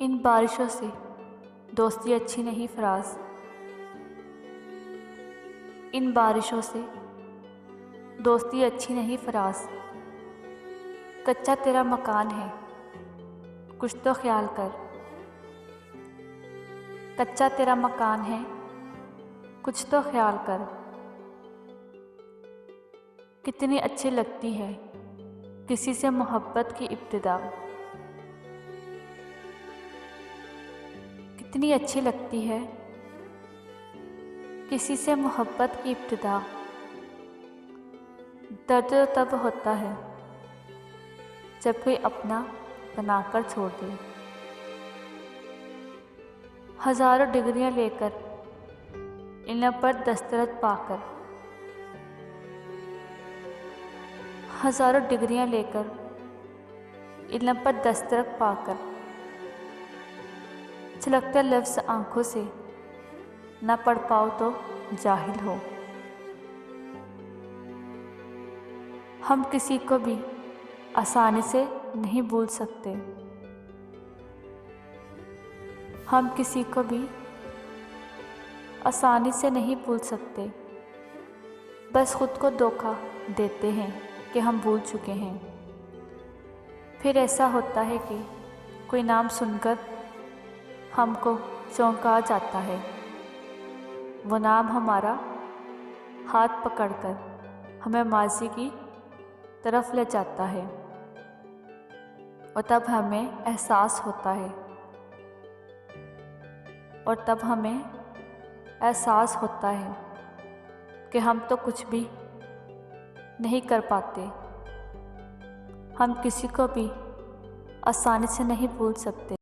इन बारिशों से दोस्ती अच्छी नहीं फराज। इन बारिशों से दोस्ती अच्छी नहीं फराज। कच्चा तेरा मकान है, कुछ तो ख्याल कर। कच्चा तेरा मकान है, कुछ तो ख्याल कर। कितनी अच्छी लगती है किसी से मोहब्बत की इब्तिदा। कितनी अच्छी लगती है किसी से मोहब्बत की इब्तिदा। दर्द तो तब होता है जब कोई अपना बनाकर छोड़ दे। हजारों डिग्रियां लेकर इल्म पर दस्तरत पाकर। हजारों डिग्रियां लेकर इल्म पर दस्तरत पाकर। छलकते लफ्ज़ आंखों से न पढ़ पाओ तो जाहिल हो। हम किसी को भी आसानी से नहीं भूल सकते। हम किसी को भी आसानी से नहीं भूल सकते। बस खुद को धोखा देते हैं कि हम भूल चुके हैं। फिर ऐसा होता है कि कोई नाम सुनकर हमको चौंका जाता है। वो नाम हमारा हाथ पकड़कर हमें माज़ी की तरफ ले जाता है और तब हमें एहसास होता है कि हम तो कुछ भी नहीं कर पाते। हम किसी को भी आसानी से नहीं भूल सकते।